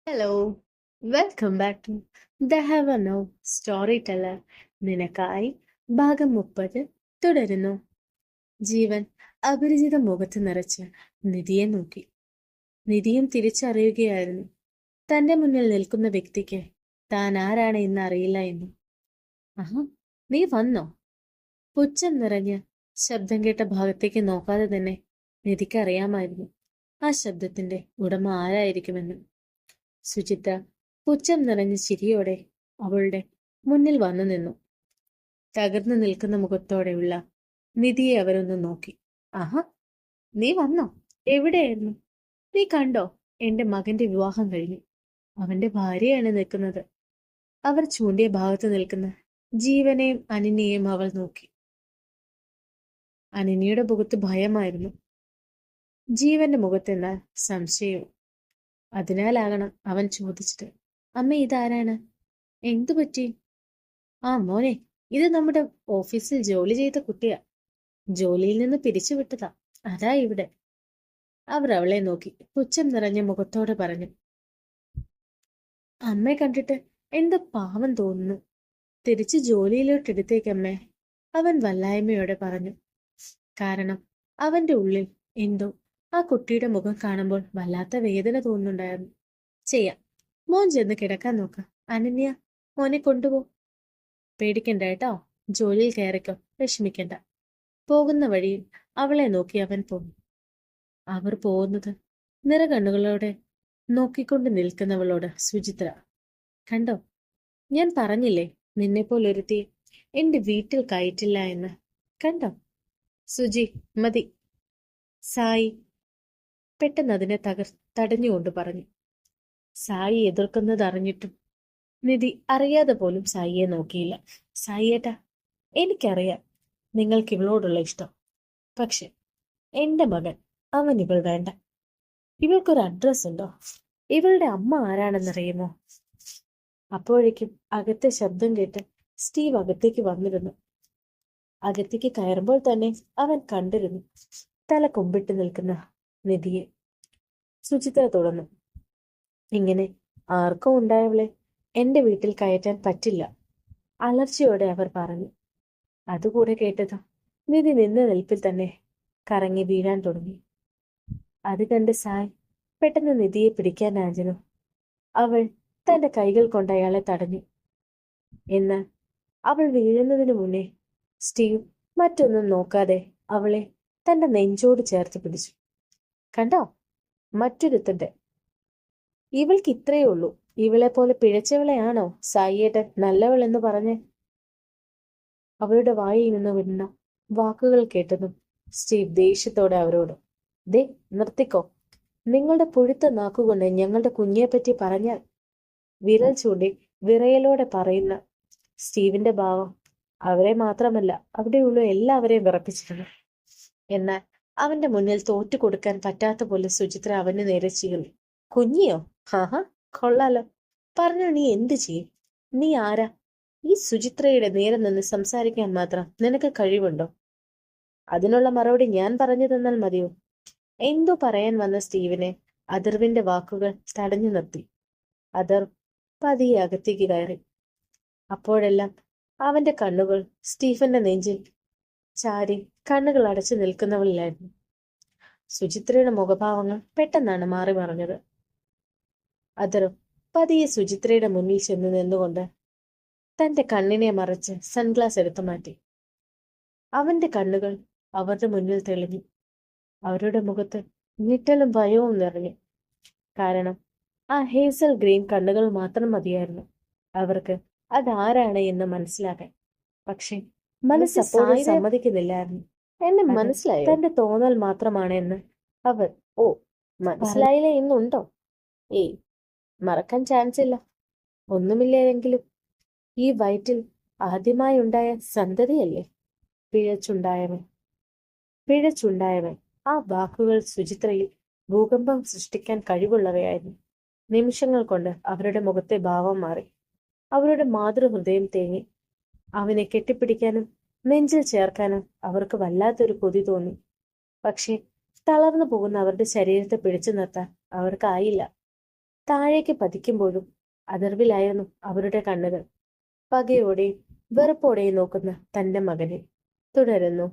Hello, welcome back to the heaven no story teller. നിനക്കായി ഭാഗം 30 തുടരുന്നു. ജീവൻ അപരിചിത മുഖത്ത് നിറച്ച് നിധിയെ നോക്കി. നിധിയും തിരിച്ചറിയുകയായിരുന്നു തന്റെ മുന്നിൽ നിൽക്കുന്ന വ്യക്തിക്ക് താൻ ആരാണ് എന്ന് അറിയില്ല എന്ന്. ആഹാ, നീ വന്നോ? പുച്ഛം നിറഞ്ഞ് ശബ്ദം കേട്ട ഭാഗത്തേക്ക് നോക്കാതെ തന്നെ നിധിക്ക് അറിയാമായിരുന്നു ആ ശബ്ദത്തിന്റെ ഉടമ ആരായിരിക്കുമെന്ന്. സുചിത്ര പുച്ഛം നിറഞ്ഞ ചിരിയോടെ അവളുടെ മുന്നിൽ വന്നു നിന്നു. തകർന്നു നിൽക്കുന്ന മുഖത്തോടെയുള്ള നിധിയെ അവരൊന്ന് നോക്കി. ആഹാ, നീ വന്നോ? എവിടെയായിരുന്നു? നീ കണ്ടോ? എന്റെ മകന്റെ വിവാഹം കഴിഞ്ഞു. അവന്റെ ഭാര്യയാണ് നിൽക്കുന്നത്. അവർ ചൂണ്ടിയ ഭാഗത്ത് നിൽക്കുന്ന ജീവനെയും അനന്യയെയും അവൾ നോക്കി. അനന്യയുടെ മുഖത്ത് ഭയമായിരുന്നു. ജീവന്റെ മുഖത്തെന്നാൽ സംശയവും. അതിനാലാകണം അവൻ ചോദിച്ചത്, അമ്മ ഇതാരാണ്? എന്തു പറ്റി? ആ മോനെ, ഇത് നമ്മുടെ ഓഫീസിൽ ജോലി ചെയ്ത കുട്ടിയാ. ജോലിയിൽ നിന്ന് പിരിച്ചുവിട്ടതാ. അതാ ഇവിടെ. അവർ അവളെ നോക്കി പുച്ഛം നിറഞ്ഞ മുഖത്തോടെ പറഞ്ഞു. അമ്മയെ കണ്ടിട്ട് എന്തോ പാവം തോന്നുന്നു. തിരിച്ച് ജോലിയിലോട്ടെടുത്തേക്കമ്മേ, അവൻ വല്ലായ്മയോടെ പറഞ്ഞു. കാരണം അവന്റെ ഉള്ളിൽ എന്തോ ആ കുട്ടിയുടെ മുഖം കാണുമ്പോൾ വല്ലാത്ത വേദന തോന്നുന്നുണ്ടായിരുന്നു. ചെയ്യാം, മോൻ ചെന്ന് കിടക്കാൻ നോക്ക. അനന്യ, മോനെ കൊണ്ടുപോ. പേടിക്കണ്ട കേട്ടോ, ജോലിയിൽ കയറിക്കോ, വിഷമിക്കണ്ട. പോകുന്ന വഴിയിൽ അവളെ നോക്കി അവൻ പോന്നു. അവർ പോകുന്നത് നിറകണ്ണുകളോടെ നോക്കിക്കൊണ്ട് നിൽക്കുന്നവളോട് സുചിത്ര, കണ്ടോ, ഞാൻ പറഞ്ഞില്ലേ നിന്നെപ്പോലൊരുത്തി എന്റെ വീട്ടിൽ കയറ്റില്ല എന്ന്. കണ്ടോ? സുജി, മതി. സായി പെട്ടെന്ന് അതിനെ തടഞ്ഞുകൊണ്ട് പറഞ്ഞു. സായി എതിർക്കുന്നത് അറിഞ്ഞിട്ടും നിധി അറിയാതെ പോലും സായിയെ നോക്കിയില്ല. സായിയേട്ടാ, എനിക്കറിയാം നിങ്ങൾക്ക് ഇവളോടുള്ള ഇഷ്ടം. പക്ഷെ എന്റെ മകൻ, അവൻ ഇവൾ വേണ്ട. ഇവൾക്കൊരു അഡ്രസ് ഉണ്ടോ? ഇവളുടെ അമ്മ ആരാണെന്നറിയുമോ? അപ്പോഴേക്കും അകത്തെ ശബ്ദം കേട്ട് സ്റ്റീവ് അകത്തേക്ക് വന്നിരുന്നു. അകത്തേക്ക് കയറുമ്പോൾ തന്നെ അവൻ കണ്ടിരുന്നു തല കുമ്പിട്ട് നിൽക്കുന്ന നിധിയെ. സുചിത്ര തുടർന്നു. ഇങ്ങനെ ആർക്കും ഉണ്ടായവളെ എന്റെ വീട്ടിൽ കയറ്റാൻ പറ്റില്ല, അലർച്ചയോടെ അവർ പറഞ്ഞു. അതുകൂടെ കേട്ടതും നിധി നിന്ന നിൽപ്പിൽ തന്നെ കറങ്ങി വീഴാൻ തുടങ്ങി. അത് കണ്ട് സായ് പെട്ടെന്ന് നിധിയെ പിടിക്കാനായിരുന്നു. അവൾ തന്റെ കൈകൾ കൊണ്ട് അയാളെ തടഞ്ഞു. എന്നാൽ അവൾ വീഴുന്നതിനു മുന്നേ സ്റ്റീവ് മറ്റൊന്നും നോക്കാതെ അവളെ തന്റെ നെഞ്ചോട് ചേർത്ത് പിടിച്ചു. കണ്ടോ, മറ്റൊരുത്തന്റെ. ഇവൾക്ക് ഇത്രയേ ഉള്ളൂ. ഇവളെ പോലെ പിഴച്ചവളെയാണോ സായിയേട്ടൻ നല്ലവളെന്ന് പറഞ്ഞ്? അവളുടെ വായിൽ നിന്ന് വീണ വാക്കുകൾ കേട്ടതും സ്റ്റീവ് ദേഷ്യത്തോടെ അവരോട്, ദേ നിർത്തിക്കോ. നിങ്ങളുടെ പുഴുത്ത നാക്കുകൊണ്ട് ഞങ്ങളുടെ കുഞ്ഞിയെപ്പറ്റി പറഞ്ഞാൽ. വിരൽ ചൂണ്ടി വിറയലോടെ പറയുന്ന സ്റ്റീവിന്റെ ഭാവം അവരെ മാത്രമല്ല അവിടെയുള്ള എല്ലാവരെയും വിറപ്പിച്ചിരുന്നു. എന്നാൽ അവന്റെ മുന്നിൽ തോറ്റു കൊടുക്കാൻ പറ്റാത്ത പോലെ സുചിത്ര അവന് നേരെ ചീറി. കുഞ്ഞിയോ? ഹാഹാ, കൊള്ളാലോ. പറഞ്ഞു, നീ എന്തു ചെയ്യും? നീ ആരാ? ഈ സുചിത്രയുടെ നേരെ നിന്ന് സംസാരിക്കാൻ മാത്രം നിനക്ക് കഴിവുണ്ടോ? അതിനുള്ള മറുപടി ഞാൻ പറഞ്ഞു തന്നാൽ മതിയോ? എന്തോ പറയാൻ വന്ന സ്റ്റീവിനെ അഥർവിന്റെ വാക്കുകൾ തടഞ്ഞു നിർത്തി. അഥർവ് പതിയെ അകത്തേക്ക് കയറി. അപ്പോഴെല്ലാം അവന്റെ കണ്ണുകൾ സ്റ്റീഫന്റെ നെഞ്ചിൽ ചാരി കണ്ണുകൾ അടച്ചു നിൽക്കുന്നവളിലായിരുന്നു. സുചിത്രയുടെ മുഖഭാവങ്ങൾ പെട്ടെന്നാണ് മാറി മറിഞ്ഞത്. അഥർവ് പതിയെ സുചിത്രയുടെ മുന്നിൽ ചെന്ന് നിന്നുകൊണ്ട് തന്റെ കണ്ണിനെ മറച്ച് സൺഗ്ലാസ് എടുത്തു മാറ്റി. അവന്റെ കണ്ണുകൾ അവരുടെ മുന്നിൽ തെളിഞ്ഞു. അവരുടെ മുഖത്ത് ഞെട്ടലും ഭയവും നിറഞ്ഞു. കാരണം ആ ഹേസൽ ഗ്രീൻ കണ്ണുകൾ മാത്രം മതിയായിരുന്നു അവർക്ക് അതാരാണ് എന്ന് മനസ്സിലാക്കാൻ. പക്ഷെ മനസ്സ് അപ്പോഴും സമ്മതിക്കുന്നില്ലായിരുന്നു. എന്നെ മനസ്സിലായി, തന്റെ തോന്നൽ മാത്രമാണ് എന്ന് അവർ. ഓ, മനസ്സിലായില്ലേ എന്നുണ്ടോ? ഏയ്, മറക്കാൻ ചാൻസ് ഇല്ല. ഒന്നുമില്ലെങ്കിലും ഈ വയറ്റിൽ ആദ്യമായി ഉണ്ടായ സന്തതിയല്ലേ പിഴച്ചുണ്ടായവൻ. പിഴച്ചുണ്ടായവൻ. ആ വാക്കുകൾ സുചിത്രയിൽ ഭൂകമ്പം സൃഷ്ടിക്കാൻ കഴിവുള്ളവയായിരുന്നു. നിമിഷങ്ങൾ കൊണ്ട് അവരുടെ മുഖത്തെ ഭാവം മാറി. അവരുടെ മാതൃഹൃദയം തേങ്ങി. അവനെ കെട്ടിപ്പിടിക്കാനും നെഞ്ചിൽ ചേർക്കാനും അവർക്ക് വല്ലാത്തൊരു കൊതി തോന്നി. പക്ഷേ തളർന്നു പോകുന്ന അവരുടെ ശരീരത്തെ പിടിച്ചു നിർത്താൻ അവർക്കായില്ല. താഴേക്ക് പതിക്കുമ്പോഴും അതിർവിലായിരുന്നു അവരുടെ കണ്ണുകൾ. പകയോടെയും വെറുപ്പോടെയും നോക്കുന്ന തന്റെ മകനെ. തുടരുന്നു.